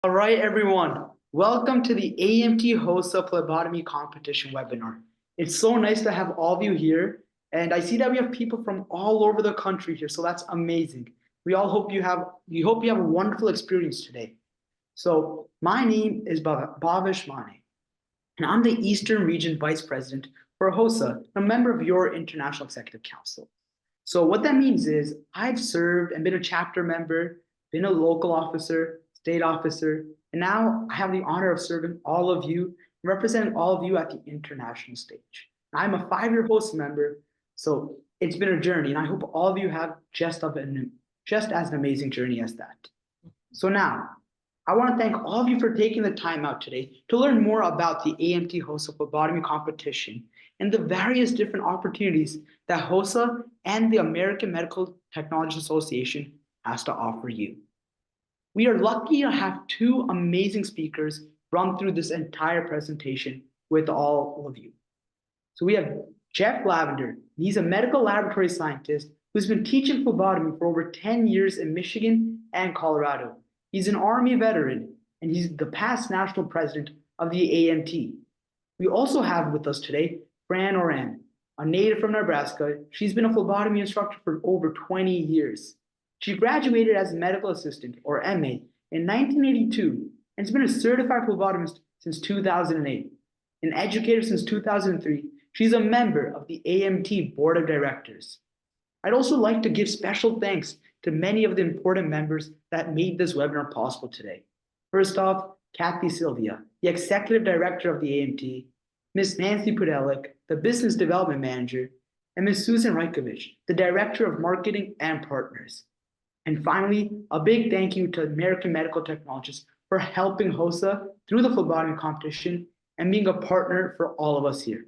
All right, everyone. Welcome to the AMT-HOSA Phlebotomy Competition webinar. It's so nice to have all of you here, and I see that we have people from all over the country here, so that's amazing. We hope you have a wonderful experience today. So my name is Bhavesh Mane, and I'm the Eastern Region Vice President for HOSA, a member of your International Executive Council. So what that means is I've served and been a chapter member, been a local officer, state officer, and now I have the honor of serving all of you, representing all of you at the international stage. I'm a 5-year HOSA member, so it's been a journey, and I hope all of you have just as an amazing journey as that. So now, I want to thank all of you for taking the time out today to learn more about the AMT-HOSA phlebotomy competition and the various different opportunities that HOSA and the American Medical Technology Association has to offer you. We are lucky to have two amazing speakers run through this entire presentation with all of you. So we have Jeff Lavender. He's a medical laboratory scientist who's been teaching phlebotomy for over 10 years in Michigan and Colorado. He's an Army veteran, and he's the past national president of the AMT. We also have with us today Fran Oran, a native from Nebraska. She's been a phlebotomy instructor for over 20 years. She graduated as a medical assistant, or MA, in 1982, and has been a certified phlebotomist since 2008. An educator since 2003, she's a member of the AMT Board of Directors. I'd also like to give special thanks to many of the important members that made this webinar possible today. First off, Kathy Sylvia, the Executive Director of the AMT, Ms. Nancy Pudelik, the Business Development Manager, and Ms. Susan Rajkovic, the Director of Marketing and Partners. And finally, a big thank you to American Medical Technologists for helping HOSA through the phlebotomy competition and being a partner for all of us here.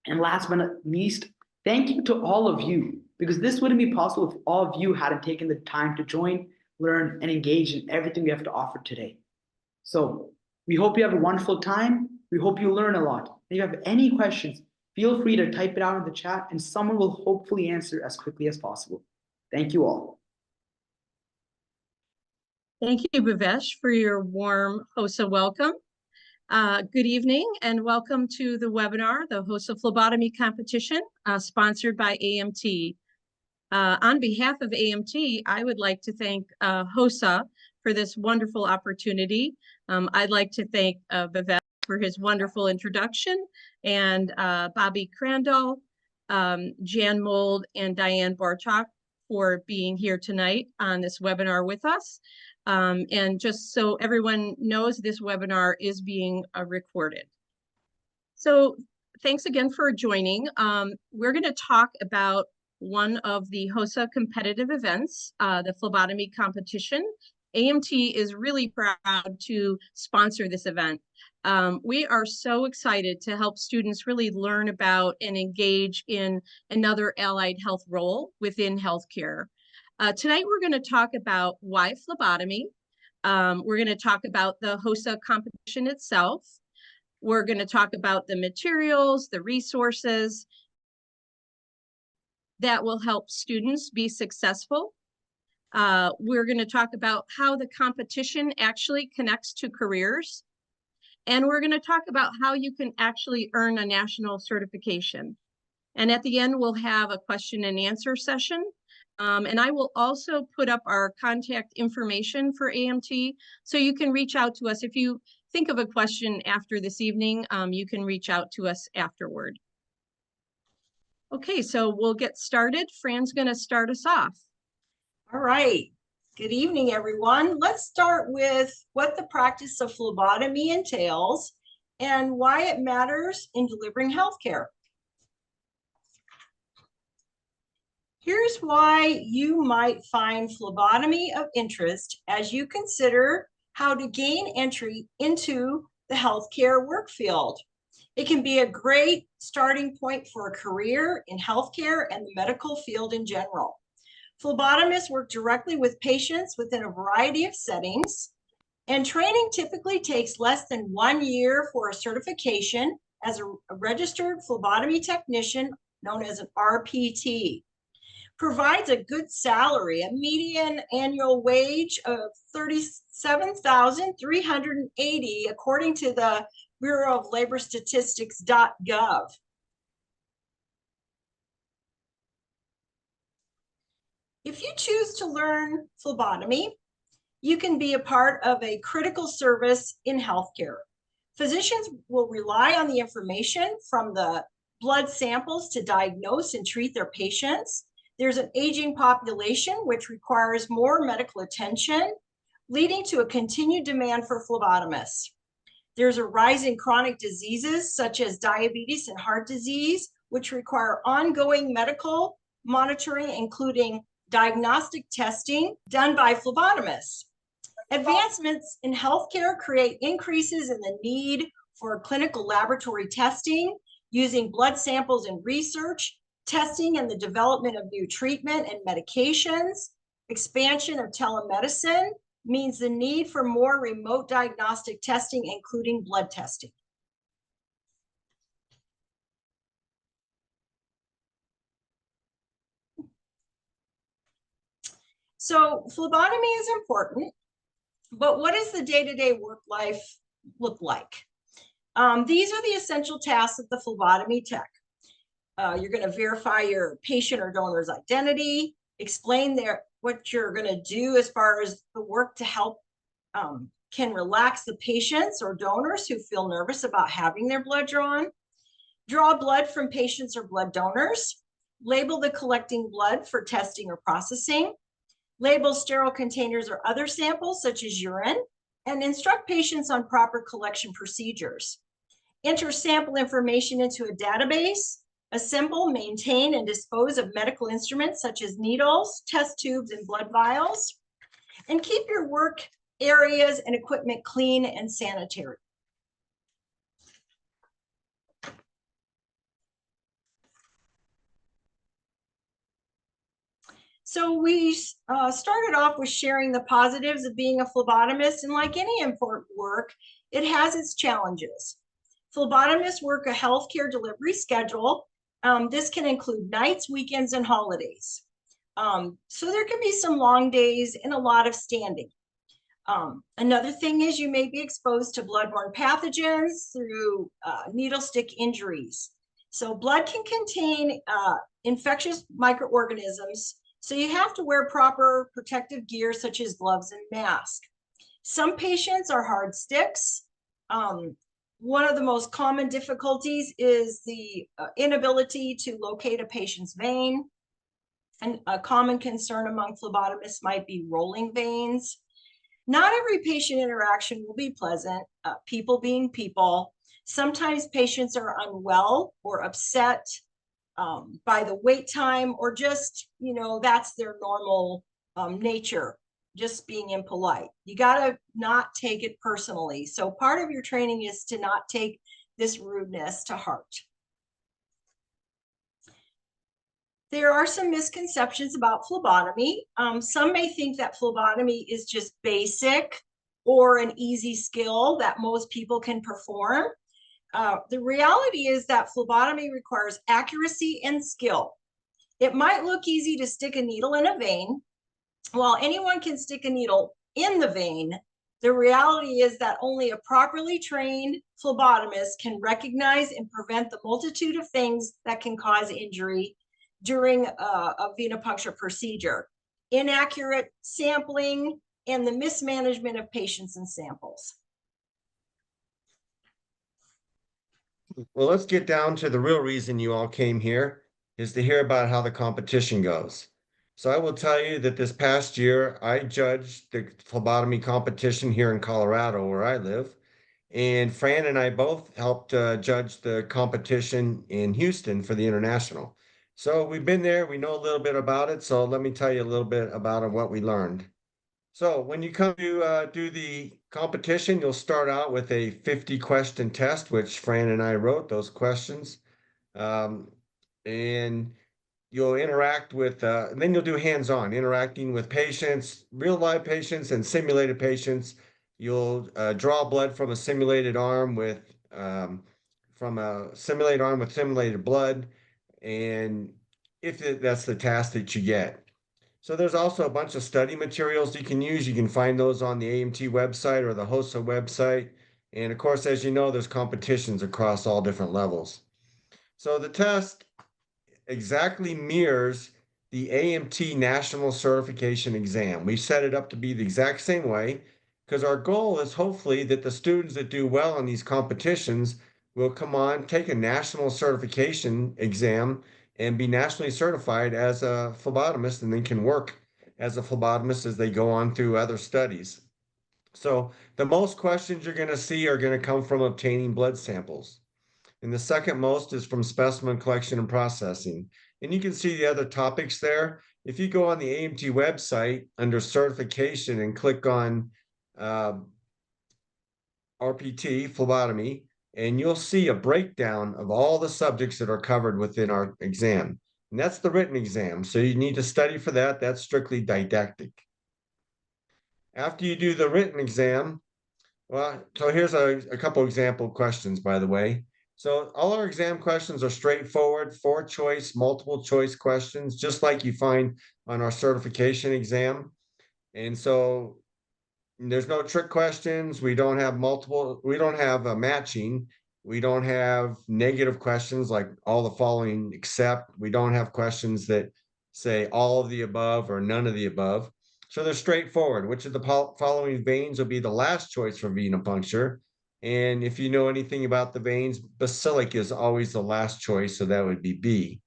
And last but not least, thank you to all of you, because this wouldn't be possible if all of you hadn't taken the time to join, learn, and engage in everything we have to offer today. So we hope you have a wonderful time. We hope you learn a lot. If you have any questions, feel free to type it out in the chat, and someone will hopefully answer as quickly as possible. Thank you all. Thank you, Bhavesh, for your warm HOSA welcome. Good evening and welcome to the webinar, the HOSA Phlebotomy Competition, sponsored by AMT. On behalf of AMT, I would like to thank HOSA for this wonderful opportunity. I'd like to thank Bhavesh for his wonderful introduction, and Bobby Crandall, Jan Mold, and Diane Bartok for being here tonight on this webinar with us. And just so everyone knows, this webinar is being recorded. So thanks again for joining. We're going to talk about one of the HOSA competitive events, the phlebotomy competition. AMT is really proud to sponsor this event. We are so excited to help students really learn about and engage in another allied health role within healthcare. Tonight, we're going to talk about why phlebotomy. We're going to talk about the HOSA competition itself. We're going to talk about the materials, the resources that will help students be successful. We're going to talk about how the competition actually connects to careers. And we're going to talk about how you can actually earn a national certification. And at the end, we'll have a question and answer session. And I will also put up our contact information for AMT, so you can reach out to us. If you think of a question after this evening, you can reach out to us afterward. Okay, so we'll get started. Fran's going to start us off. All right. Good evening, everyone. Let's start with what the practice of phlebotomy entails and why it matters in delivering healthcare. Here's why you might find phlebotomy of interest as you consider how to gain entry into the healthcare work field. It can be a great starting point for a career in healthcare and the medical field in general. Phlebotomists work directly with patients within a variety of settings, and training typically takes less than 1 year for a certification as a registered phlebotomy technician known as an RPT. provides a good salary, a median annual wage of $37,380, according to the Bureau of Labor Statistics.gov. If you choose to learn phlebotomy, you can be a part of a critical service in healthcare. Physicians will rely on the information from the blood samples to diagnose and treat their patients. There's an aging population which requires more medical attention, leading to a continued demand for phlebotomists. There's a rise in chronic diseases such as diabetes and heart disease, which require ongoing medical monitoring, including diagnostic testing done by phlebotomists. Advancements in healthcare create increases in the need for clinical laboratory testing, using blood samples in research, testing and the development of new treatment and medications. Expansion of telemedicine means the need for more remote diagnostic testing, including blood testing. So phlebotomy is important, but what does the day-to-day work life look like? These are the essential tasks of the phlebotomy tech. You're going to verify your patient or donor's identity, explain what you're going to do as far as the work to help can relax the patients or donors who feel nervous about having their blood drawn, draw blood from patients or blood donors, label the collecting blood for testing or processing, label sterile containers or other samples such as urine, and instruct patients on proper collection procedures. Enter sample information into a database, assemble, maintain, and dispose of medical instruments such as needles, test tubes, and blood vials, and keep your work areas and equipment clean and sanitary. So we started off with sharing the positives of being a phlebotomist, and like any important work, it has its challenges. Phlebotomists work a healthcare delivery schedule. This can include nights, weekends, and holidays. So there can be some long days and a lot of standing. Another thing is you may be exposed to bloodborne pathogens through needle stick injuries. So blood can contain infectious microorganisms, so you have to wear proper protective gear such as gloves and masks. Some patients are hard sticks. One of the most common difficulties is the inability to locate a patient's vein. And a common concern among phlebotomists might be rolling veins. Not every patient interaction will be pleasant, people being people. Sometimes patients are unwell or upset by the wait time, or just, that's their normal nature, just being impolite. You got to not take it personally. So part of your training is to not take this rudeness to heart. There are some misconceptions about phlebotomy. Some may think that phlebotomy is just basic or an easy skill that most people can perform. The reality is that phlebotomy requires accuracy and skill. It might look easy to stick a needle in a vein. While anyone can stick a needle in the vein, the reality is that only a properly trained phlebotomist can recognize and prevent the multitude of things that can cause injury during a venipuncture procedure: inaccurate sampling and the mismanagement of patients and samples. Well, let's get down to the real reason you all came here, is to hear about how the competition goes. So I will tell you that this past year, I judged the phlebotomy competition here in Colorado, where I live. And Fran and I both helped judge the competition in Houston for the international. So we've been there, we know a little bit about it. So let me tell you a little bit about what we learned. So when you come to do the competition, you'll start out with a 50-question test, which Fran and I wrote those questions. And you'll interact with, then you'll do hands-on, interacting with patients, real live patients and simulated patients. You'll draw blood from a simulated arm with simulated blood, and that's the task that you get. So there's also a bunch of study materials you can use. You can find those on the AMT website or the HOSA website. And of course, as you know, there's competitions across all different levels. So the test exactly mirrors the AMT National Certification Exam. We set it up to be the exact same way because our goal is hopefully that the students that do well in these competitions will come on, take a national certification exam and be nationally certified as a phlebotomist and then can work as a phlebotomist as they go on through other studies. So the most questions you're going to see are going to come from obtaining blood samples. And the second most is from specimen collection and processing. And you can see the other topics there. If you go on the AMT website under certification and click on RPT, phlebotomy, and you'll see a breakdown of all the subjects that are covered within our exam. And that's the written exam. So you need to study for that. That's strictly didactic. After you do the written exam, well, so here's a couple example questions, by the way. So all our exam questions are straightforward, 4-choice, multiple choice questions, just like you find on our certification exam. And so there's no trick questions. We don't have matching. We don't have negative questions like all the following except. We don't have questions that say all of the above or none of the above. So they're straightforward. Which of the following veins will be the last choice for venipuncture? And if you know anything about the veins, basilic is always the last choice, so that would be B.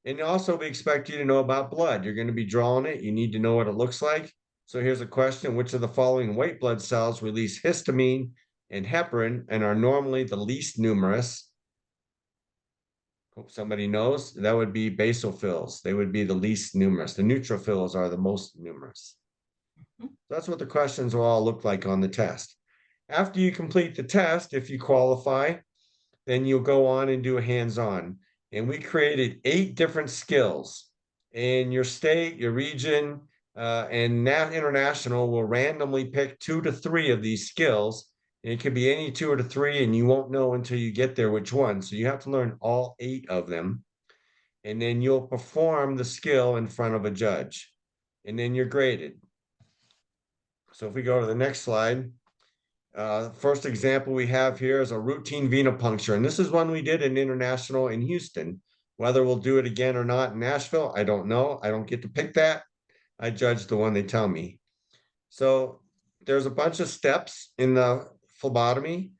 And also we expect you to know about blood. You're going to be drawing it. You need to know what it looks like. So here's a question. Which of the following white blood cells release histamine and heparin and are normally the least numerous? Hope somebody knows. That would be basophils. They would be the least numerous. The neutrophils are the most numerous. So that's what the questions will all look like on the test. After you complete the test, if you qualify, then you'll go on and do a hands-on. And we created 8 different skills. And your state, your region, and international will randomly pick 2 to 3 of these skills. And it could be any 2 or 3, and you won't know until you get there which one. So you have to learn all 8 of them. And then you'll perform the skill in front of a judge. And then you're graded. So if we go to the next slide. First example we have here is a routine venipuncture, and this is one we did in international in Houston. Whether we'll do it again or not in Nashville, I don't know. I don't get to pick that. I judge the one they tell me. So there's a bunch of steps in the phlebotomy,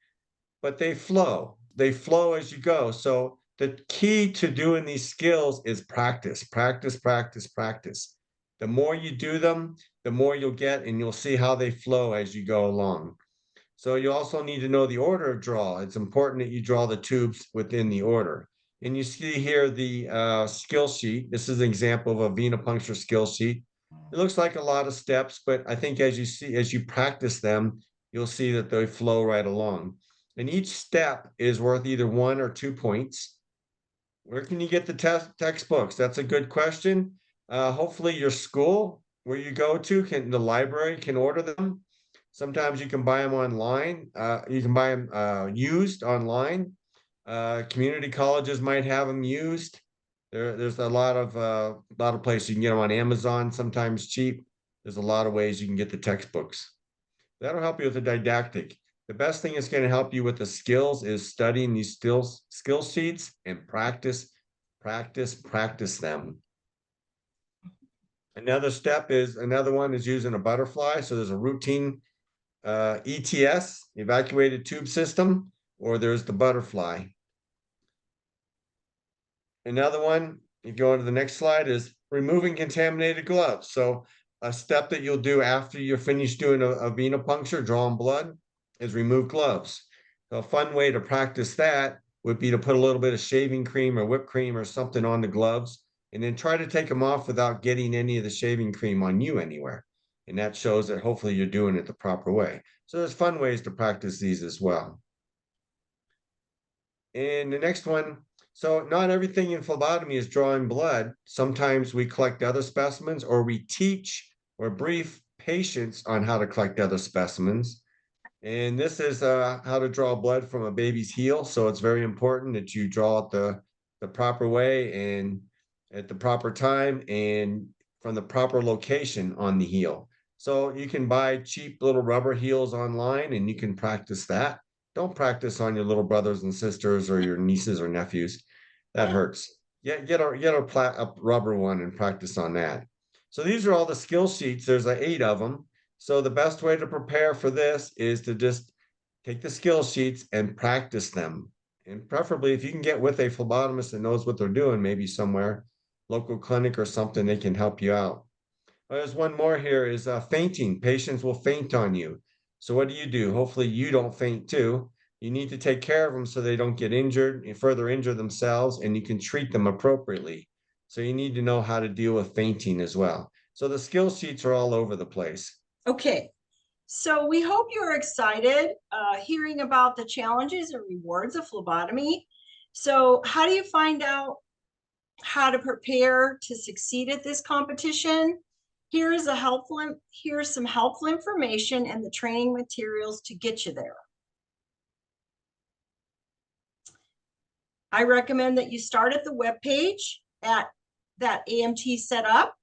but they flow. They flow as you go. So the key to doing these skills is practice, practice, practice, practice. The more you do them, the more you'll get, and you'll see how they flow as you go along. So you also need to know the order of draw. It's important that you draw the tubes within the order. And you see here the skill sheet. This is an example of a venipuncture skill sheet. It looks like a lot of steps, but I think as you practice them, you'll see that they flow right along. And each step is worth either 1 or 2 points. Where can you get the textbooks? That's a good question. Hopefully your school where you go to the library can order them. Sometimes you can buy them online. You can buy them used online. Community colleges might have them used. There's a lot of places you can get them on Amazon, sometimes cheap. There's a lot of ways you can get the textbooks. That'll help you with the didactic. The best thing that's going to help you with the skills is studying these skill sheets and practice, practice, practice them. Another one is using a butterfly. So there's a routine ETS, evacuated tube system, or there's the butterfly. Another one, if you go on to the next slide, is removing contaminated gloves. So a step that you'll do after you're finished doing a venipuncture, drawing blood, is remove gloves. So a fun way to practice that would be to put a little bit of shaving cream or whipped cream or something on the gloves, and then try to take them off without getting any of the shaving cream on you anywhere. And that shows that hopefully you're doing it the proper way. So there's fun ways to practice these as well. And the next one, so not everything in phlebotomy is drawing blood. Sometimes we collect other specimens, or we teach or brief patients on how to collect other specimens. And this is how to draw blood from a baby's heel. So it's very important that you draw it the proper way. And at the proper time and from the proper location on the heel. So you can buy cheap little rubber heels online and you can practice that. Don't practice on your little brothers and sisters or your nieces or nephews. That hurts. Get a rubber one and practice on that. So these are all the skill sheets. There's 8 of them. So the best way to prepare for this is to just take the skill sheets and practice them. And preferably, if you can get with a phlebotomist that knows what they're doing, maybe somewhere, local clinic or something, they can help you out. There's one more here is fainting. Patients will faint on you. So what do? Hopefully you don't faint too. You need to take care of them so they don't get injured and further injure themselves, and you can treat them appropriately. So you need to know how to deal with fainting as well. So the skill sheets are all over the place. Okay, so we hope you're excited hearing about the challenges and rewards of phlebotomy. So how do you find out how to prepare to succeed at this competition? Here's some helpful information and the training materials to get you there. I recommend that you start at the webpage at that AMT set up.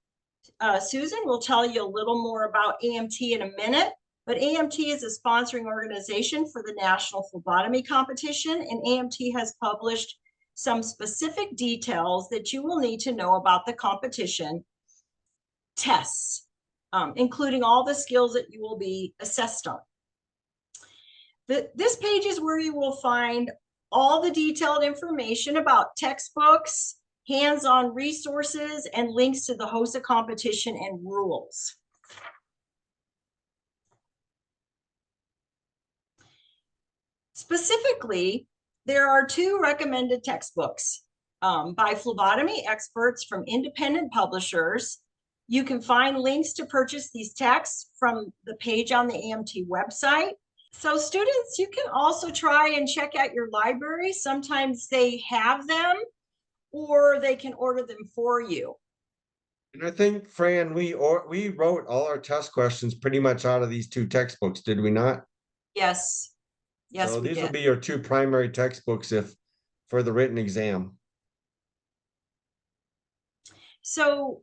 Susan will tell you a little more about AMT in a minute, but AMT is a sponsoring organization for the National Phlebotomy Competition, and AMT has published some specific details that you will need to know about the competition tests, including all the skills that you will be assessed on. This page is where you will find all the detailed information about textbooks, hands-on resources, and links to the HOSA competition and rules. Specifically, there are 2 recommended textbooks by phlebotomy experts from independent publishers. You can find links to purchase these texts from the page on the AMT website. So students, you can also try and check out your library. Sometimes they have them, or they can order them for you. And I think, Fran, we wrote all our test questions pretty much out of these 2 textbooks, did we not? Yes. Yes, so we these did. will be your 2 primary textbooks for the written exam. So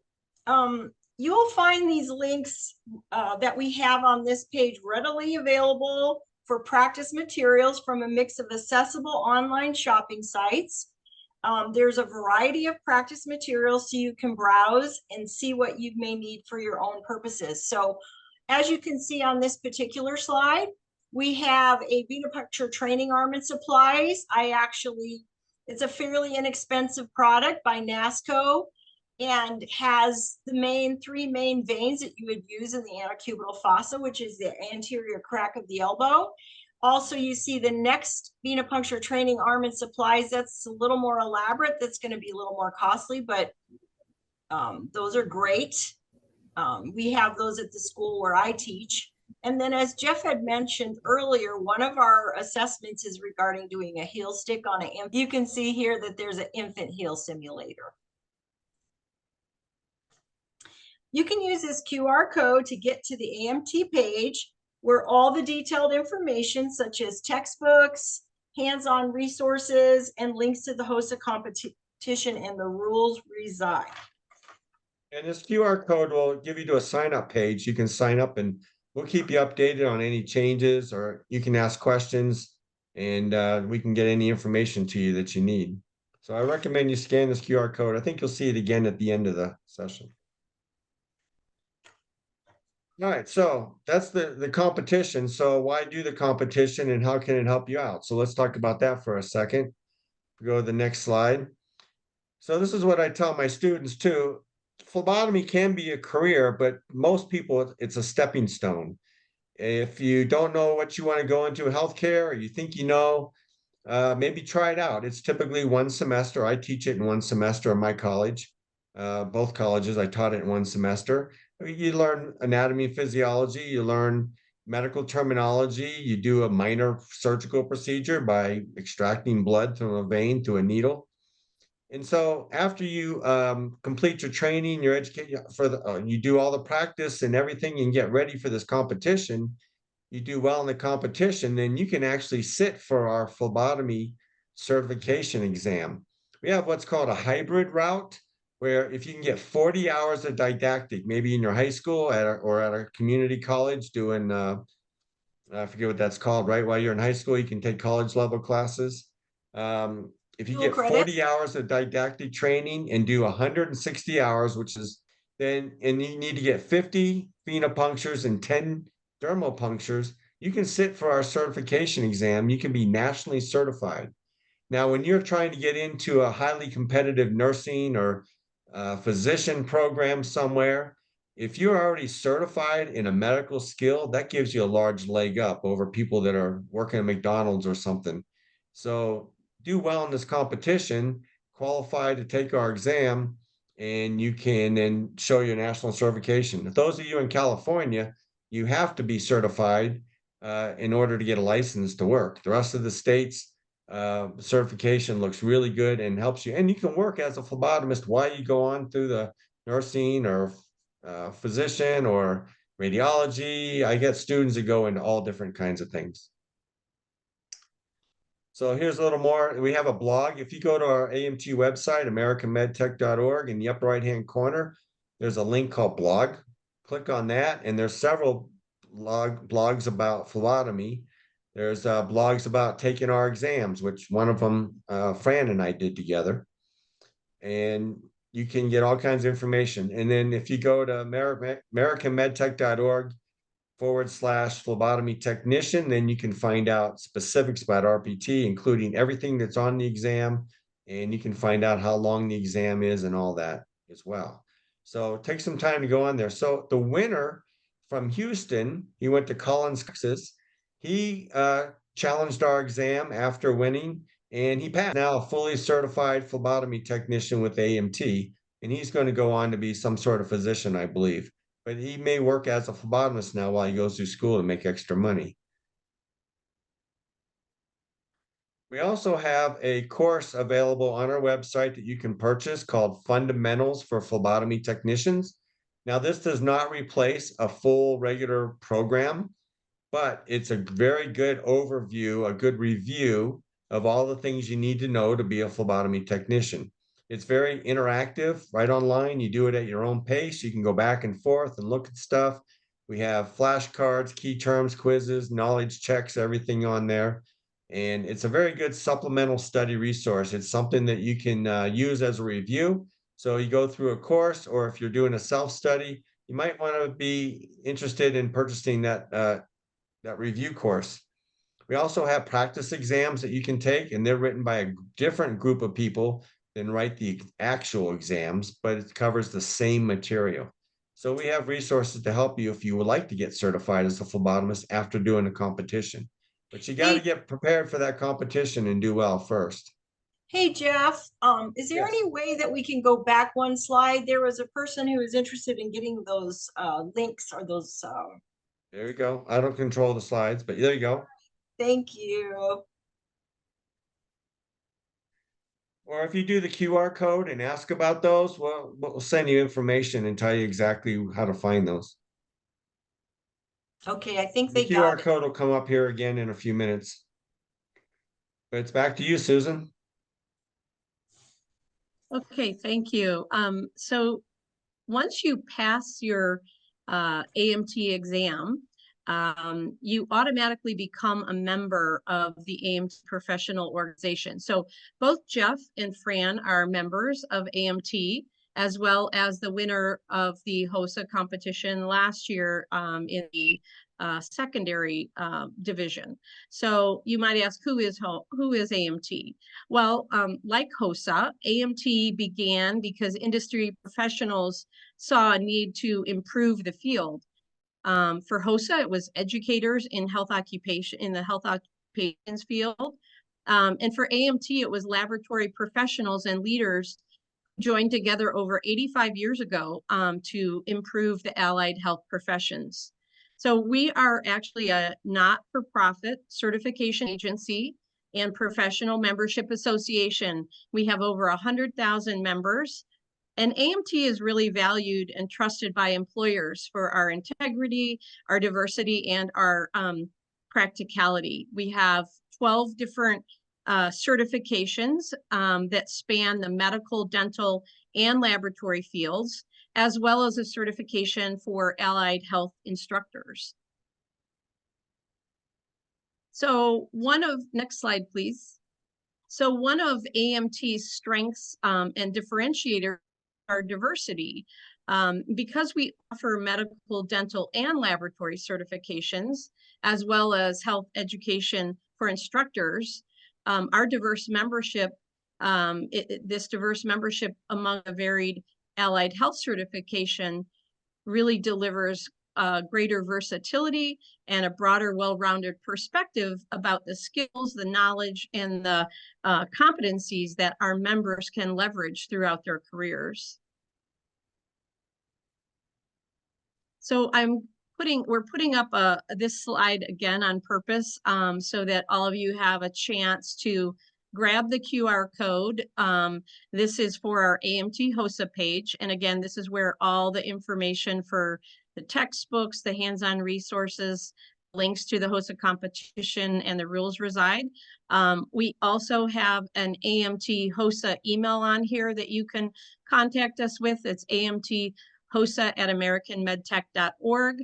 you'll find these links that we have on this page readily available for practice materials from a mix of accessible online shopping sites. There's a variety of practice materials so you can browse and see what you may need for your own purposes. So as you can see on this particular slide, we have a venipuncture training arm and supplies. It's a fairly inexpensive product by NASCO and has the 3 main veins that you would use in the antecubital fossa, which is the anterior crack of the elbow. Also, you see the next venipuncture training arm and supplies. That's a little more elaborate. That's going to be a little more costly, but those are great. We have those at the school where I teach. And then as Jeff had mentioned earlier, one of our assessments is regarding doing a heel stick on an infant. You can see here that there's an infant heel simulator. You can use this QR code to get to the AMT page where all the detailed information such as textbooks, hands-on resources, and links to the HOSA competition and the rules reside. And this QR code will give you to a sign-up page. You can sign up and we'll keep you updated on any changes, or you can ask questions and we can get any information to you that you need. So I recommend you scan this QR code. I think you'll see it again at the end of the session. All right, so that's the competition. So why do the competition and how can it help you out? So let's talk about that for a second. Go to the next slide. So this is what I tell my students too. Phlebotomy can be a career, but most people, it's a stepping stone. If you don't know what you want to go into healthcare, or you think you know, maybe try it out. It's typically 1 semester. I teach it in 1 semester in my college. Both colleges, I taught it in 1 semester. You learn anatomy and physiology, you learn medical terminology, you do a minor surgical procedure by extracting blood from a vein to a needle. And so after you complete your training, your education you do all the practice and everything and get ready for this competition, you do well in the competition, then you can actually sit for our phlebotomy certification exam. We have what's called a hybrid route, where if you can get 40 hours of didactic, maybe in your high school or at a community college doing, I forget what that's called, right? While you're in high school, you can take college level classes. If you Dual get credit. 40 hours of didactic training and do 160 hours, which is then, and you need to get 50 venipunctures and 10 dermal punctures, you can sit for our certification exam. You can be nationally certified. Now, when you're trying to get into a highly competitive nursing or physician program somewhere, if you're already certified in a medical skill, that gives you a large leg up over people that are working at McDonald's or something. So do well in this competition, qualify to take our exam, and you can then show your national certification. If those of you in California, you have to be certified in order to get a license to work. The rest of the states, certification looks really good and helps you. And you can work as a phlebotomist while you go on through the nursing or physician or radiology. I get students that go into all different kinds of things. So here's a little more. We have a blog. If you go to our AMT website, americanmedtech.org, in the upper right-hand corner, there's a link called blog. Click on that, and there's several blogs about phlebotomy. There's blogs about taking our exams, which one of them Fran and I did together. And you can get all kinds of information. And then if you go to americanmedtech.org/phlebotomy technician, then you can find out specifics about RPT, including everything that's on the exam. And you can find out how long the exam is and all that as well. So take some time to go on there. So the winner from Houston, he went to Collins, Texas. He challenged our exam after winning, and he passed. Now a fully certified phlebotomy technician with AMT, and he's going to go on to be some sort of physician, I believe. But he may work as a phlebotomist now while he goes through school to make extra money. We also have a course available on our website that you can purchase called Fundamentals for Phlebotomy Technicians. Now, this does not replace a full regular program, but it's a very good overview, a good review of all the things you need to know to be a phlebotomy technician. It's very interactive, right online. You do it at your own pace. You can go back and forth and look at stuff. We have flashcards, key terms, quizzes, knowledge checks, everything on there. And it's a very good supplemental study resource. It's something that you can use as a review. So you go through a course, or if you're doing a self-study, you might want to be interested in purchasing that review course. We also have practice exams that you can take, and they're written by a different group of people than write the actual exams, but it covers the same material. So we have resources to help you if you would like to get certified as a phlebotomist after doing a competition. But you got to get prepared for that competition and do well first. Hey, Jeff, is there Yes. any way that we can go back one slide? There was a person who was interested in getting those links or those. There you go. I don't control the slides, but there you go. Thank you. Or if you do the QR code and ask about those, well, we'll send you information and tell you exactly how to find those. Okay, I think The they got QR it. code will come up here again in a few minutes. But it's back to you, Susan. Okay, thank you. So once you pass your AMT exam, you automatically become a member of the AMT professional organization. So both Jeff and Fran are members of AMT, as well as the winner of the HOSA competition last year in the secondary division. So you might ask, who is AMT? Well, like HOSA, AMT began because industry professionals saw a need to improve the field. For HOSA, it was educators in health occupation, in the health occupations field. And for AMT, it was laboratory professionals and leaders joined together over 85 years ago to improve the allied health professions. So we are actually a not-for-profit certification agency and professional membership association. We have over 100,000 members. And AMT is really valued and trusted by employers for our integrity, our diversity, and our practicality. We have 12 different certifications that span the medical, dental, and laboratory fields, as well as a certification for allied health instructors. So next slide, please. So one of AMT's strengths and differentiator are diversity. Because we offer medical, dental, and laboratory certifications, as well as health education for instructors, our diverse membership, this diverse membership among a varied allied health certification really delivers greater versatility and a broader, well-rounded perspective about the skills, the knowledge, and the competencies that our members can leverage throughout their careers. So we're putting up this slide again on purpose so that all of you have a chance to grab the QR code. This is for our AMT-HOSA page. And again, this is where all the information for the textbooks, the hands-on resources, links to the HOSA competition and the rules reside. We also have an AMT-HOSA email on here that you can contact us with. It's AMT-HOSA@AmericanMedTech.org.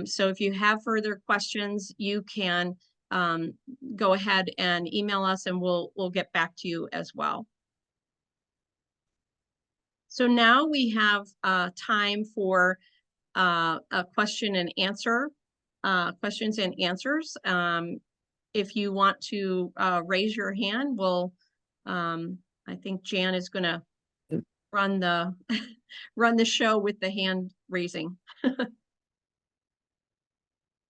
So if you have further questions, you can go ahead and email us and we'll get back to you as well. So now we have time for a question and answer, questions and answers. If you want to raise your hand, I think Jan is gonna run the show with the hand raising.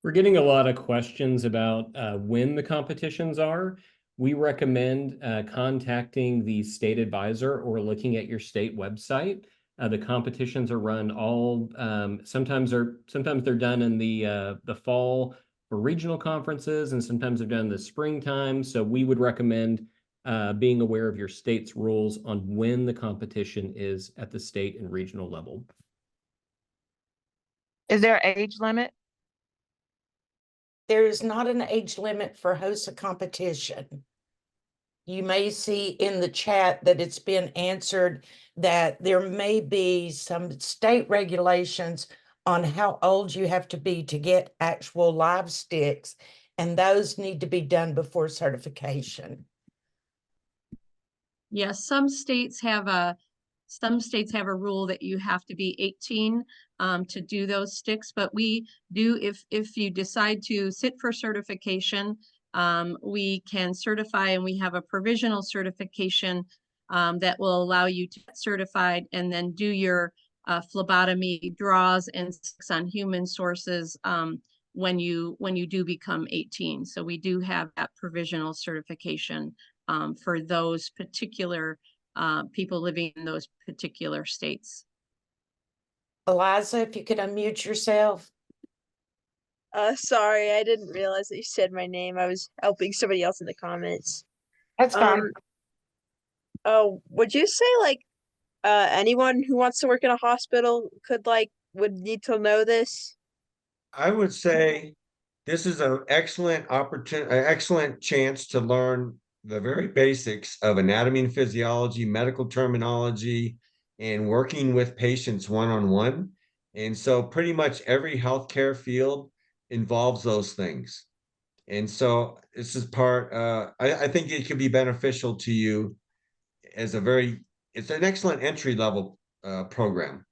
We're getting a lot of questions about when the competitions are. We recommend contacting the state advisor or looking at your state website. The competitions are run sometimes they're done in the fall for regional conferences, and sometimes they're done in the springtime. So we would recommend being aware of your state's rules on when the competition is at the state and regional level. Is there an age limit? There is not an age limit for HOSA competition. You may see in the chat that it's been answered that there may be some state regulations on how old you have to be to get actual live sticks, and those need to be done before certification. Yes, some states have a rule that you have to be 18 to do those sticks, but we do, if you decide to sit for certification, we can certify, and we have a provisional certification that will allow you to get certified and then do your phlebotomy draws and sticks on human sources when you do become 18. So we do have that provisional certification for those particular people living in those particular states. Eliza, if you could unmute yourself. Sorry, I didn't realize that you said my name. I was helping somebody else in the comments. That's fine. Oh, would you say like anyone who wants to work in a hospital would need to know this? I would say this is an excellent opportunity, an excellent chance to learn the very basics of anatomy and physiology, medical terminology, and working with patients one-on-one. And so pretty much every healthcare field involves those things. And so this is part, I think it could be beneficial to you as it's an excellent entry level program.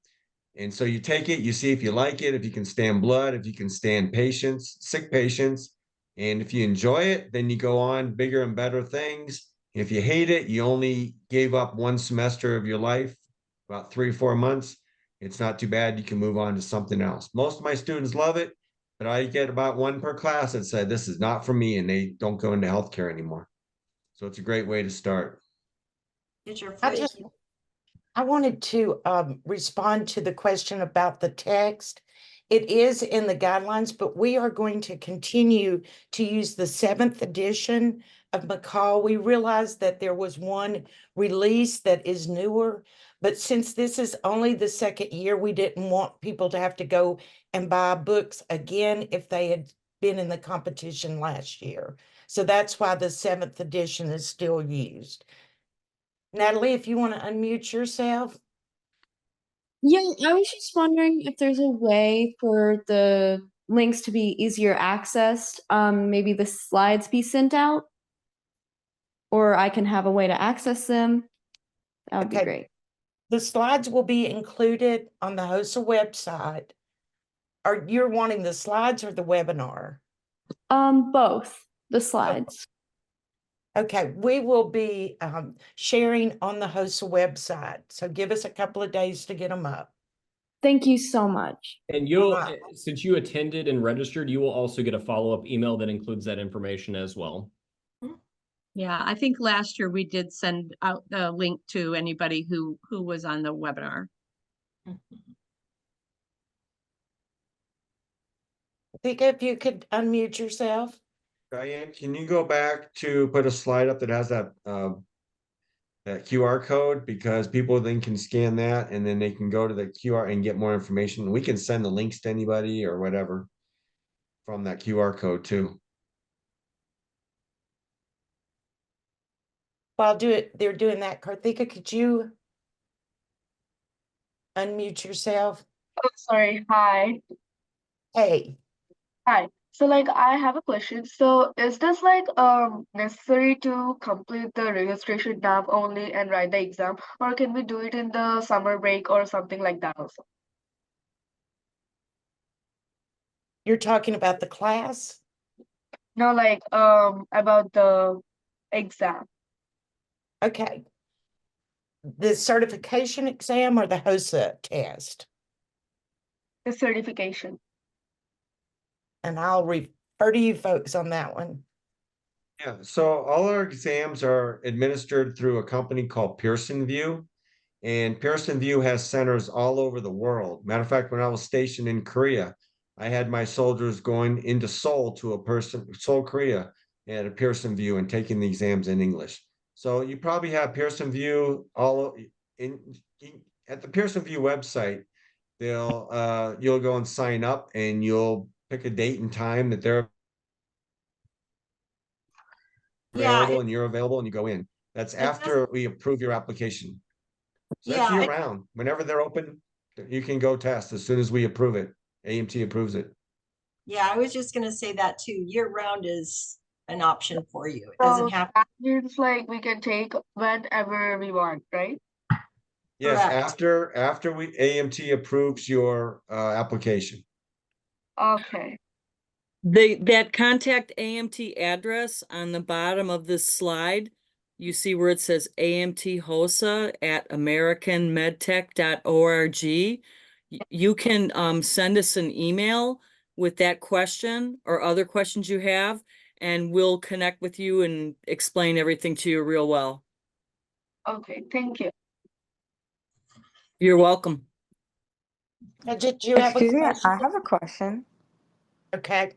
And so you take it, you see if you like it, if you can stand blood, if you can stand patients, sick patients. And if you enjoy it, then you go on bigger and better things. If you hate it, you only gave up one semester of your life, about 3 or 4 months. It's not too bad. You can move on to something else. Most of my students love it, but I get about 1 per class that said, this is not for me, and they don't go into healthcare anymore. So it's a great way to start. Get your I wanted to respond to the question about the text. It is in the guidelines, but we are going to continue to use the 7th edition of McCall. We realized that there was one release that is newer, but since this is only the 2nd year, we didn't want people to have to go and buy books again if they had been in the competition last year. So that's why the 7th edition is still used. Natalie, if you want to unmute yourself. Yeah, I was just wondering if there's a way for the links to be easier accessed. Maybe the slides be sent out, or I can have a way to access them. That would be Okay. great. The slides will be included on the HOSA website. Are you're wanting the slides or the webinar? Both the slides. Okay, we will be sharing on the HOSA website. So give us a couple of days to get them up. Thank you so much. And you'll, Uh-huh. since you attended and registered, you will also get a follow-up email that includes that information as well. Yeah, I think last year we did send out the link to anybody who was on the webinar. Think if you could unmute yourself. Diane, can you go back to put a slide up that has that QR code? Because people then can scan that and then they can go to the QR and get more information. We can send the links to anybody or whatever from that QR code too. While they're doing that, Karthika, could you unmute yourself? Oh, sorry. Hi. Hey, Hi. So like I have a question. So is this like necessary to complete the registration tab only and write the exam, or can we do it in the summer break or something like that also? you're talking about the class? No, like about the exam. Okay. The certification exam or the HOSA test? The certification. And I'll refer to you folks on that one. Yeah, so all our exams are administered through a company called Pearson View. And Pearson View has centers all over the world. Matter of fact, when I was stationed in Korea, I had my soldiers going into Seoul Seoul, Korea, at a Pearson View and taking the exams in English. So you probably have Pearson View in at the Pearson View website. You'll go and sign up and you'll pick a date and time that they're available and you're available and you go in. That's after we approve your application. So that's year round. Whenever they're open, you can go test as soon as we approve it. AMT approves it. Yeah, I was just gonna say that too. Year round is an option for you. It So doesn't have. that means like we can take whenever we want, right? Yes, Correct. after AMT approves your application. Okay. That contact AMT address on the bottom of this slide, you see where it says AMT-HOSA at americanmedtech.org. You can send us an email with that question or other questions you have, and we'll connect with you and explain everything to you real well. Okay, thank you. You're welcome. Did you have a Excuse me, question? I have a question. Okay.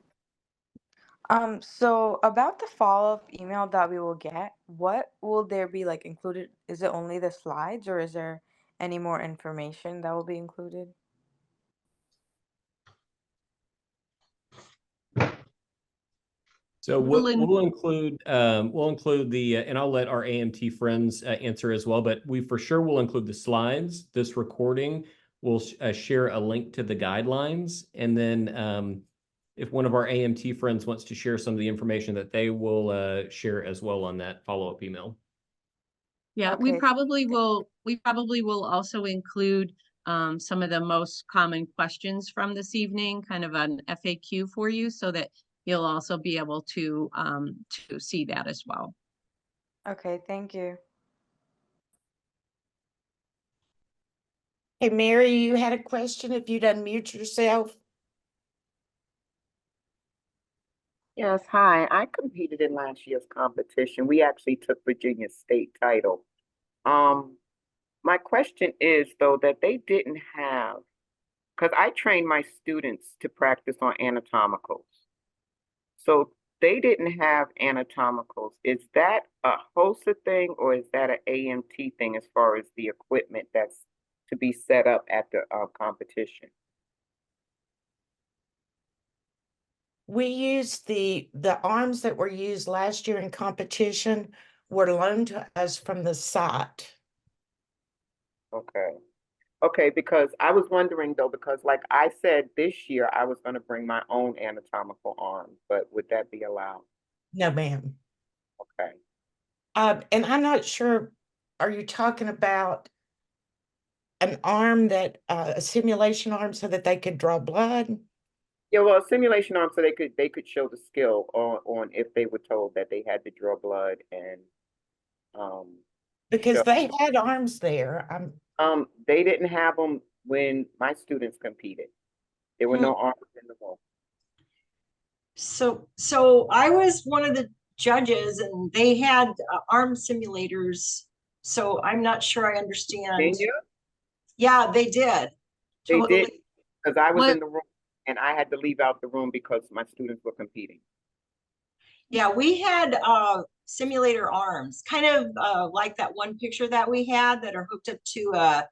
So about the follow-up email that we will get, what will there be like included? Is it only the slides, or is there any more information that will be included? So we'll include the and I'll let our AMT friends answer as well, but we for sure will include the slides. This recording will share a link to the guidelines, and then if one of our AMT friends wants to share some of the information, that they will share as well on that follow-up email. Yeah, Okay. we probably will also include some of the most common questions from this evening, kind of an FAQ for you, so that you'll also be able to see that as well. Okay, thank you. Hey, Mary, you had a question if you'd unmute yourself? Yes, hi. I competed in last year's competition. We actually took Virginia's state title. My question is though that they didn't have, because I trained my students to practice on anatomicals. So they didn't have anatomicals. Is that a HOSA thing or is that an AMT thing as far as the equipment that's to be set up at the competition? We used the arms that were used last year in competition were loaned to us from the site. Okay. Okay, because I was wondering though, because like I said, this year I was gonna bring my own anatomical arm, but would that be allowed? No, ma'am. Okay. And I'm not sure, are you talking about an arm that, a simulation arm so that they could draw blood? Yeah, well, a simulation arm so they could show the skill on if they were told that they had to draw blood and um Because show. they had arms there. They didn't have them when my students competed. There were Hmm. no arms in the room. So I was one of the judges and they had arm simulators. So I'm not sure I understand. Didn't you? Yeah, they did. They Totally. did, because I was What- in the room and I had to leave out the room because my students were competing. Yeah, we had simulator arms, kind of like that one picture that we had that are hooked up to a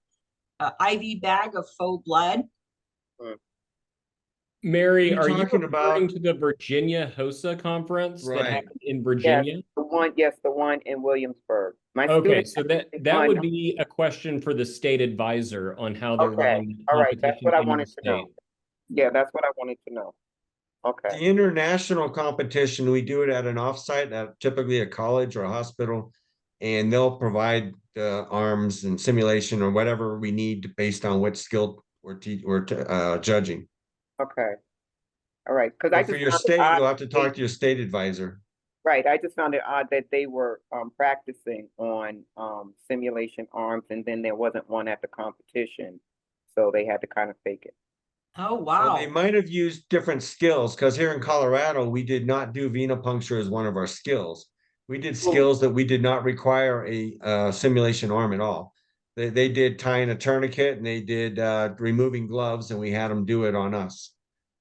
IV bag of faux blood. Mary, You're are you talking referring about- to the Virginia HOSA conference that Right. happened in Virginia? Yes, the one in Williamsburg. My Okay, students so that won. would be a question for the state advisor on how they're Okay, running all right, that's competitions what I in your wanted to know. state. Yeah, that's what I wanted to know. The Okay, international competition, we do it at an offsite, at typically a college or a hospital, and they'll provide arms and simulation or whatever we need based on what skill we're judging. okay. All right, because I But for just your found it state, odd you'll have to that talk to your state advisor. right, I just found it odd that they were practicing on simulation arms and then there wasn't one at the competition. So they had to kind of fake it. Oh, Well, they wow. might have used different skills, because here in Colorado, we did not do venipuncture as one of our skills. We did skills that we did not require a simulation arm at all. They did tying a tourniquet and they did removing gloves, and we had them do it on us,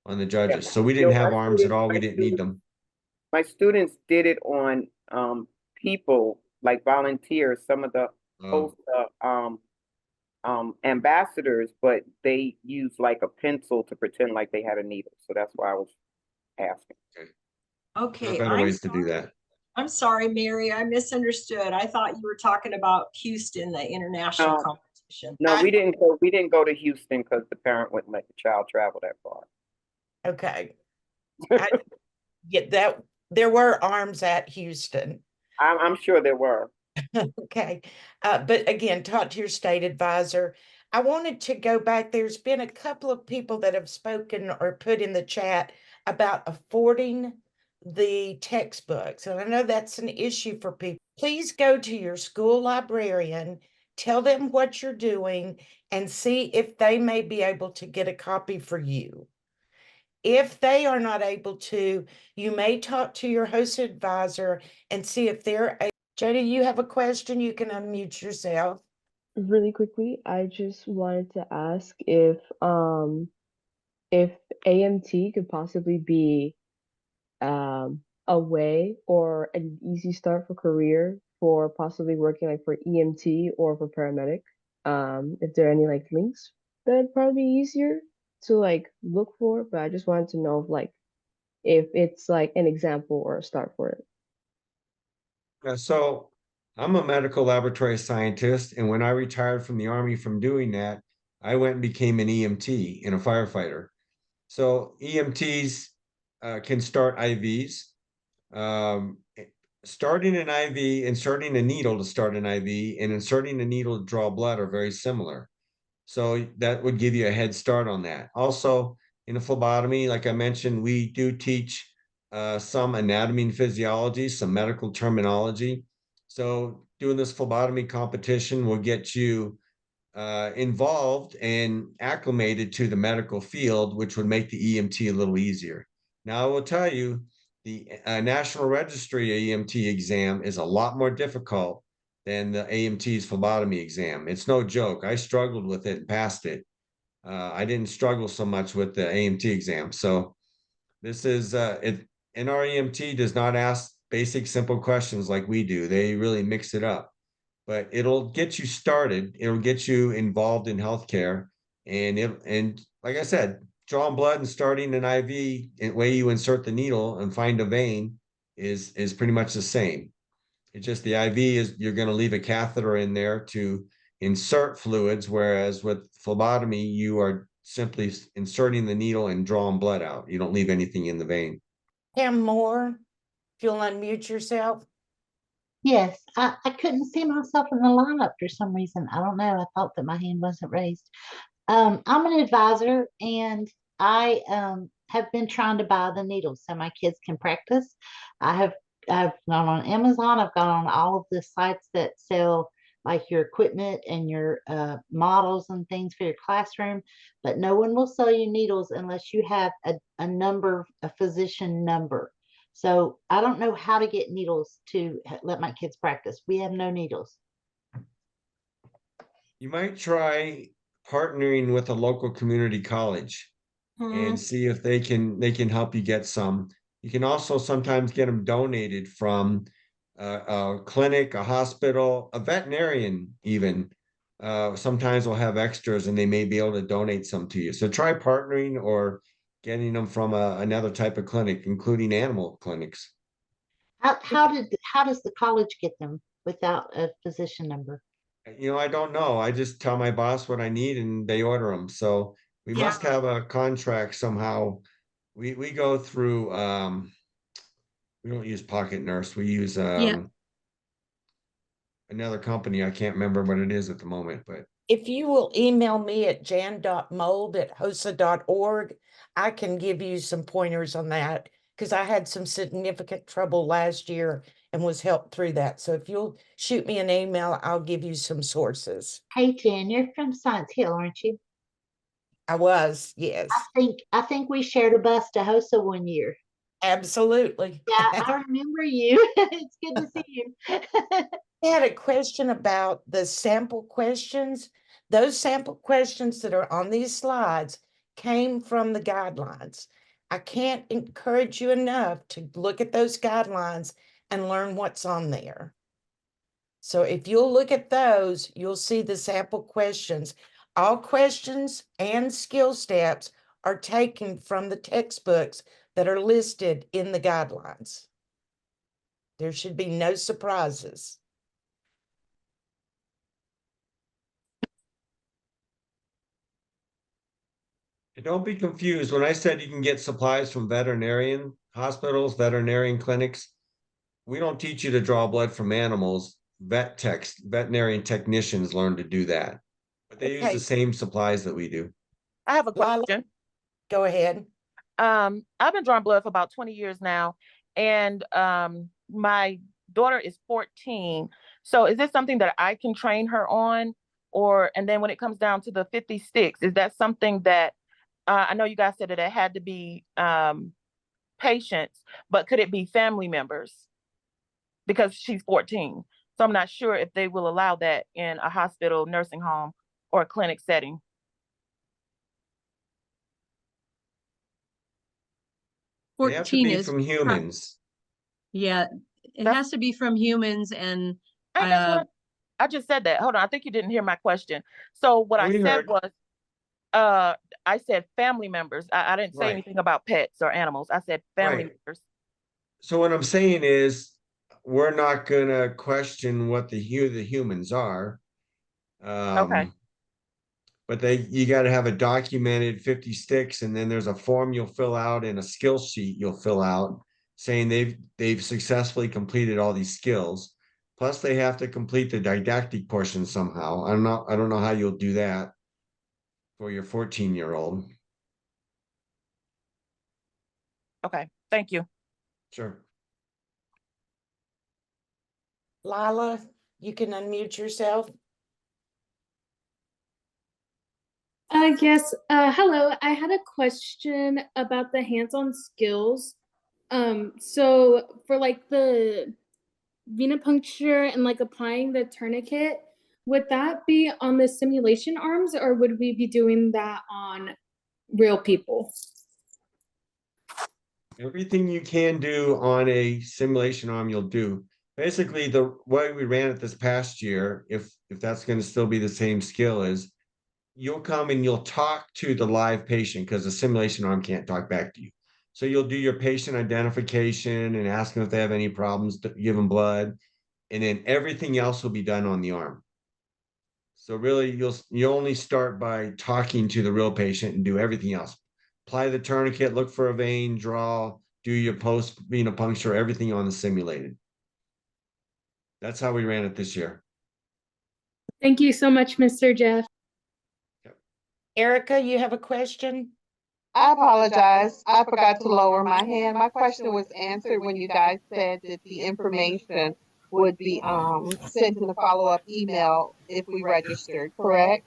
on the judges. So we didn't have arms at all. We didn't need them. My students did it on people like volunteers, some of the Oh. HOSA ambassadors, but they used like a pencil to pretend like they had a needle. So that's why I was asking. There Okay, are better ways to do that. I'm sorry, Mary, I misunderstood. I thought you were talking about Houston, the international No. competition. No, we didn't go to Houston because the parent wouldn't let the child travel that far. Okay. Yeah, there were arms at Houston. I'm sure there were. Okay. But again, talk to your state advisor. I wanted to go back. There's been a couple of people that have spoken or put in the chat about affording the textbooks. And I know that's an issue for people. Please go to your school librarian, tell them what you're doing, and see if they may be able to get a copy for you. If they are not able to, you may talk to your HOSA advisor and see if they're able. Jody, you have a question? You can unmute yourself. Really quickly, I just wanted to ask if AMT could possibly be a way or an easy start for career for possibly working like for EMT or for paramedic. If there are any like links, that'd probably be easier to like look for, but I just wanted to know if it's like an example or a start for it. So I'm a medical laboratory scientist, and when I retired from the Army from doing that, I went and became an EMT and a firefighter. So EMTs can start IVs. Starting an IV, inserting a needle to start an IV, and inserting a needle to draw blood are very similar. So that would give you a head start on that. Also, in a phlebotomy, like I mentioned, we do teach some anatomy and physiology, some medical terminology. So doing this phlebotomy competition will get you involved and acclimated to the medical field, which would make the EMT a little easier. Now, I will tell you, the National Registry EMT exam is a lot more difficult than the AMT's phlebotomy exam. It's no joke. I struggled with it and passed it. I didn't struggle so much with the AMT exam. So this is an EMT does not ask basic, simple questions like we do. They really mix it up, but it'll get you started. It'll get you involved in healthcare, and like I said, drawing blood and starting an IV, the way you insert the needle and find a vein is pretty much the same. It's just the IV is you're going to leave a catheter in there to insert fluids, whereas with phlebotomy, you are simply inserting the needle and drawing blood out. You don't leave anything in the vein. Pam Moore, if you'll unmute yourself. Yes, I couldn't see myself in the lineup for some reason. I don't know. I thought that my hand wasn't raised. I'm an advisor and I have been trying to buy the needles so my kids can practice. I've gone on Amazon, I've gone on all of the sites that sell like your equipment and your models and things for your classroom, but no one will sell you needles unless you have a number, a physician number. So I don't know how to get needles to let my kids practice. We have no needles. You might try partnering with a local community college and see if they can help you get some. You can also sometimes get them donated from a clinic, a hospital, a veterinarian even. Sometimes will have extras and they may be able to donate some to you. So try partnering or getting them from another type of clinic, including animal clinics. How does the college get them without a physician number? I don't know. I just tell my boss what I need and they order them. So we Yeah. must have a contract somehow. We go through we don't use Pocket Nurse. We use another company. I can't remember what it is at the moment, but If you will email me at jan.mold@hosa.org, I can give you some pointers on that because I had some significant trouble last year and was helped through that. So if you'll shoot me an email, I'll give you some sources. Hey Jan, you're from Science Hill, aren't you? I was, yes. I think we shared a bus to HOSA one year. Absolutely. Yeah, I remember you. It's good to see you. I had a question about the sample questions. Those sample questions that are on these slides came from the guidelines. I can't encourage you enough to look at those guidelines and learn what's on there. So if you'll look at those, you'll see the sample questions. All questions and skill steps are taken from the textbooks that are listed in the guidelines. There should be no surprises. and don't be confused. When I said you can get supplies from veterinarian hospitals, veterinarian clinics, we don't teach you to draw blood from animals. Veterinarian technicians learn to do that, but they use Okay. the same supplies that we do. I have a question. Go ahead. I've been drawing blood for about 20 years now, and my daughter is 14. So is this something that I can train her on? And then when it comes down to the 50 sticks, is that something that I know you guys said that it had to be patients, but could it be family members? Because she's 14. So I'm not sure if they will allow that in a hospital, nursing home, or a clinic setting. They have to 14 be is from humans. Yeah, it has to be from humans and I just said that. Hold on, I think you didn't hear my question. So what I said was, I said family members. I didn't say anything about pets or animals. I said family members. So what I'm saying is, we're not gonna question what the humans are. Okay. But you got to have a documented 50 sticks, and then there's a form you'll fill out and a skill sheet you'll fill out saying they've successfully completed all these skills. Plus, they have to complete the didactic portion somehow. I don't know how you'll do that for your 14-year-old. Okay, thank you. Sure. Lila, you can unmute yourself. Yes. Hello. I had a question about the hands-on skills. So for like the venipuncture and like applying the tourniquet, would that be on the simulation arms or would we be doing that on real people? Everything you can do on a simulation arm, you'll do. Basically, the way we ran it this past year, if that's going to still be the same skill, is you'll come and you'll talk to the live patient because the simulation arm can't talk back to you. So you'll do your patient identification and ask them if they have any problems, give them blood, and then everything else will be done on the arm. So really, you only start by talking to the real patient and do everything else. Apply the tourniquet, look for a vein, draw, do your post venipuncture, everything on the simulated. That's how we ran it this year. Thank you so much, Mr. Jeff. Erica, you have a question? I apologize. I forgot to lower my hand. My question was answered when you guys said that the information would be sent in a follow-up email if we registered, correct?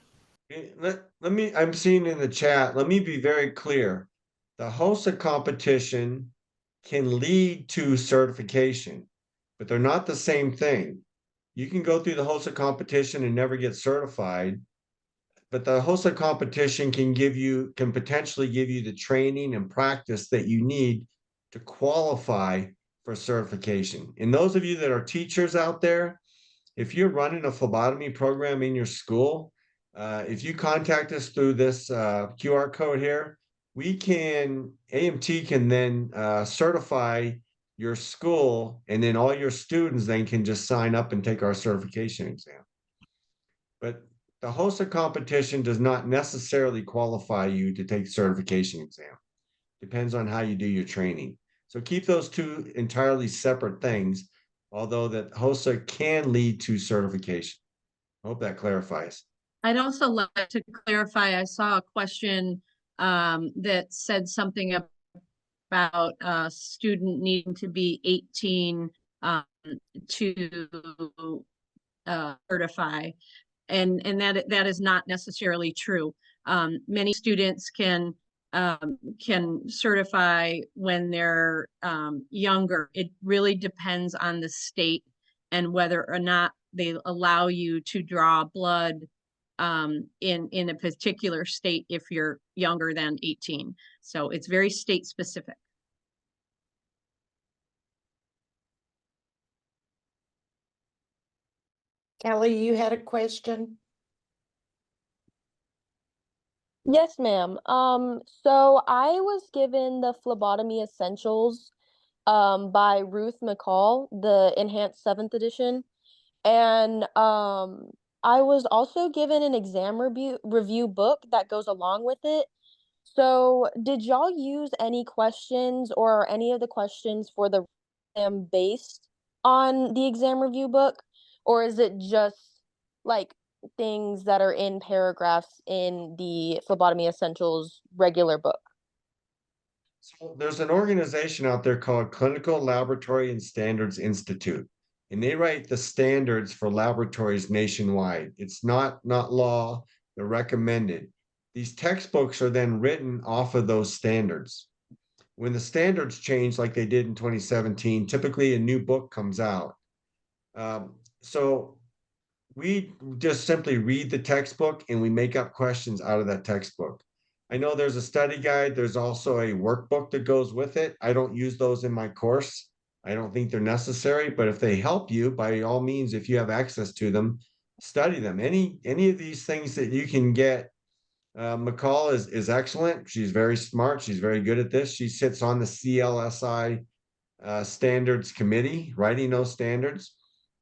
Let me, I'm seeing in the chat, let me be very clear. The HOSA competition can lead to certification, but they're not the same thing. You can go through the HOSA competition and never get certified, but the HOSA competition can potentially give you the training and practice that you need to qualify for certification. And those of you that are teachers out there, if you're running a phlebotomy program in your school, if you contact us through this QR code here, AMT can then certify your school, and then all your students then can just sign up and take our certification exam. But the HOSA competition does not necessarily qualify you to take certification exam. Depends on how you do your training. So keep those two entirely separate things, although that HOSA can lead to certification. I hope that clarifies. I'd also like to clarify, I saw a question that said something about a student needing to be 18 to certify. And that is not necessarily true. Many students can certify when they're younger. It really depends on the state and whether or not they allow you to draw blood in a particular state if you're younger than 18. So it's very state specific. Kelly, you had a question? Yes, ma'am. So I was given the Phlebotomy Essentials by Ruth McCall, the enhanced 7th edition. And I was also given an exam review book that goes along with it. So did y'all use any questions or any of the questions for the exam based on the exam review book? Or is it just like things that are in paragraphs in the Phlebotomy Essentials regular book? So there's an organization out there called Clinical Laboratory and Standards Institute, and they write the standards for laboratories nationwide. It's not law, they're recommended. These textbooks are then written off of those standards. When the standards change, like they did in 2017, typically a new book comes out. So we just simply read the textbook and we make up questions out of that textbook. I know there's a study guide. There's also a workbook that goes with it. I don't use those in my course. I don't think they're necessary, but if they help you, by all means, if you have access to them, study them. Any of these things that you can get. McCall is excellent. She's very smart. She's very good at this. She sits on the CLSI standards committee, writing those standards.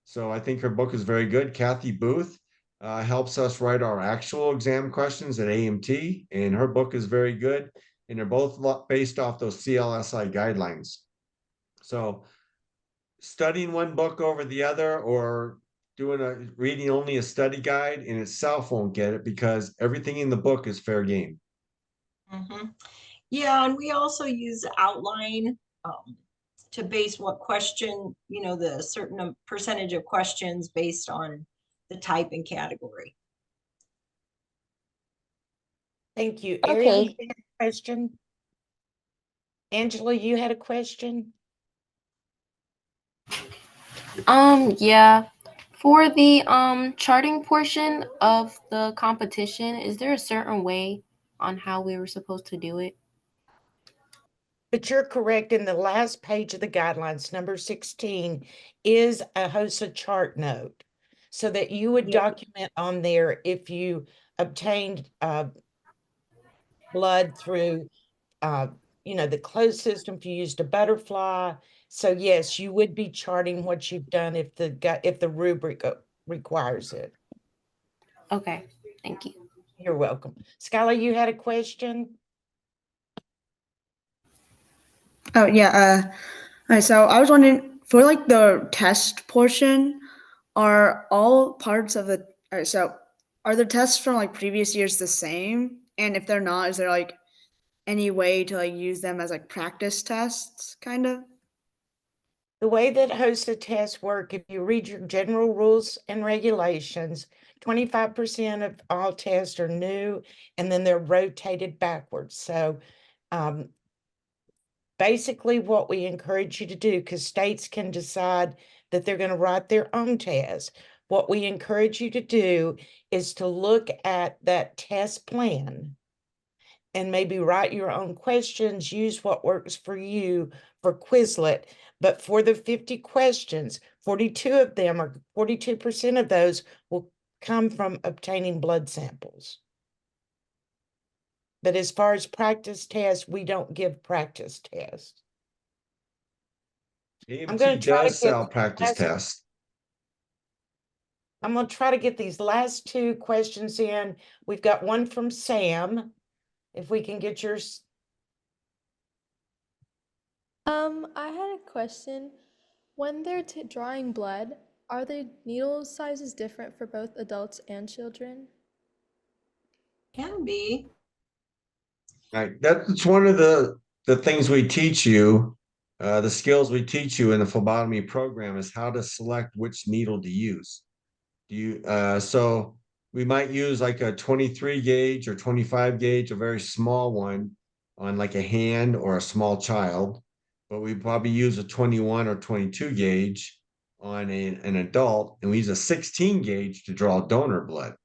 So I think her book is very good. Kathy Booth helps us write our actual exam questions at AMT, and her book is very good. And they're both based off those CLSI guidelines. So studying one book over the other or reading only a study guide in itself won't get it, because everything in the book is fair game. Mm-hmm. Yeah, and we also use outline to base what question, the certain percentage of questions based on the type and category. Thank you. Okay. Ariel, you had a question? Angela, you had a question? Yeah. For the charting portion of the competition, is there a certain way on how we were supposed to do it? But you're correct. In the last page of the guidelines, number 16 is a HOSA chart note, so that you would document on there if you obtained blood through the closed system, if you used a butterfly. So yes, you would be charting what you've done if the rubric requires it. Okay, thank you. You're welcome. Skylar, you had a question? Oh yeah. All right, so I was wondering for like the test portion, are all parts of the all right, so are the tests from like previous years the same? And if they're not, is there like any way to like use them as like practice tests, kind of? The way that HOSA tests work, if you read your general rules and regulations, 25% of all tests are new, and then they're rotated backwards. So basically what we encourage you to do, because states can decide that they're going to write their own test, what we encourage you to do is to look at that test plan and maybe write your own questions, use what works for you for Quizlet. But for the 50 questions, 42 of them, or 42% of those, will come from obtaining blood samples. But as far as practice tests, we don't give practice tests. I'm going AMT to try to does get sell practice tests. I'm going to try to get these last two questions in. We've got one from Sam. If we can get yours. I had a question. When they're drawing blood, are the needle sizes different for both adults and children? Can be. Right. That's one of the things we teach you, the skills we teach you in the phlebotomy program is how to select which needle to use. So we might use like a 23 gauge or 25 gauge, a very small one on like a hand or a small child, but we probably use a 21 or 22 gauge on an adult, and we use a 16 gauge to draw donor blood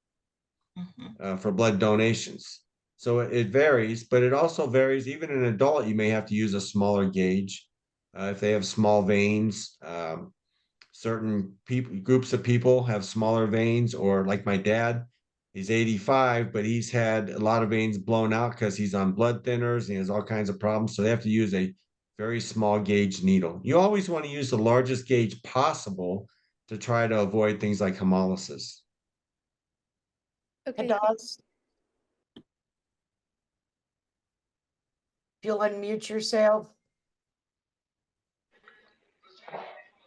for blood donations. So it varies, but it also varies. Even an adult, you may have to use a smaller gauge if they have small veins. Certain people, groups of people have smaller veins, or like my dad, he's 85, but he's had a lot of veins blown out because he's on blood thinners and he has all kinds of problems. So they have to use a very small gauge needle. You always want to use the largest gauge possible to try to avoid things like hemolysis. Okay. If you'll unmute yourself.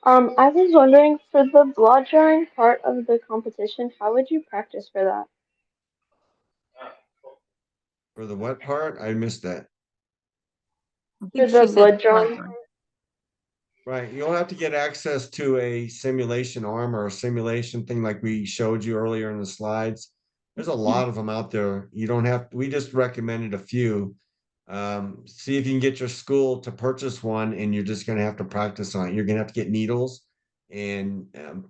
I was wondering, for the blood drawing part of the competition, how would you practice for that? For the what part? I missed that. For the blood drawing. Right. You'll have to get access to a simulation arm or a simulation thing like we showed you earlier in the slides. There's a lot of them out there. You don't have, we just recommended a few. See if you can get your school to purchase one, and you're just going to have to practice on it. You're going to have to get needles and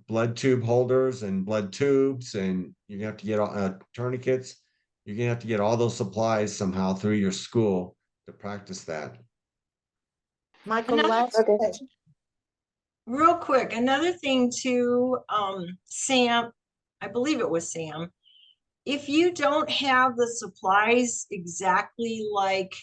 blood tube holders and blood tubes, and you're going to have to get tourniquets. You're going to have to get all those supplies somehow through your school to practice that. Michael, last question. Real quick, another thing too, Sam, I believe it was Sam. If you don't have the supplies exactly like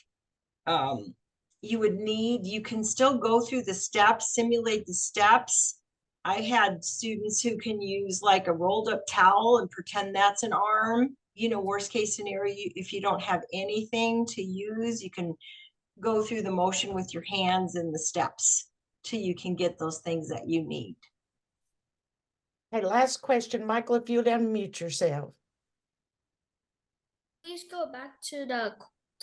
you would need, you can still go through the steps, simulate the steps. I had students who can use like a rolled up towel and pretend that's an arm. You know, worst case scenario, if you don't have anything to use, you can go through the motion with your hands and the steps till you can get those things that you need. Hey, last question, Michael, if you'll unmute yourself. Please go back to the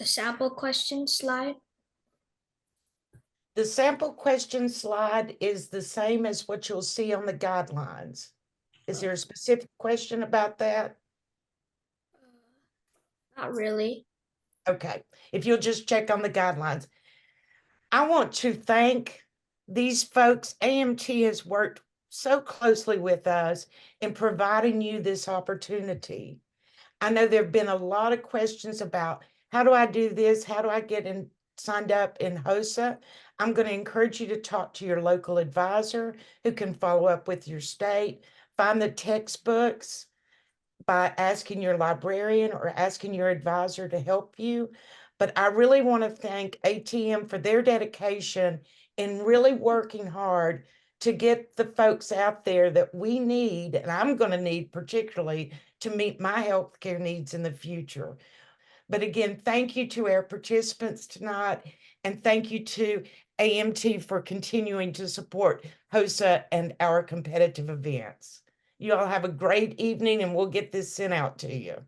sample question slide. The sample question slide is the same as what you'll see on the guidelines. Is there a specific question about that? Not really. Okay, if you'll just check on the guidelines. I want to thank these folks. AMT has worked so closely with us in providing you this opportunity. I know there have been a lot of questions about how do I do this? How do I get signed up in HOSA? I'm going to encourage you to talk to your local advisor who can follow up with your state. Find the textbooks by asking your librarian or asking your advisor to help you. But I really want to thank ATM for their dedication in really working hard to get the folks out there that we need, and I'm going to need particularly to meet my healthcare needs in the future. But again, thank you to our participants tonight, and thank you to AMT for continuing to support HOSA and our competitive events. You all have a great evening, and we'll get this sent out to you.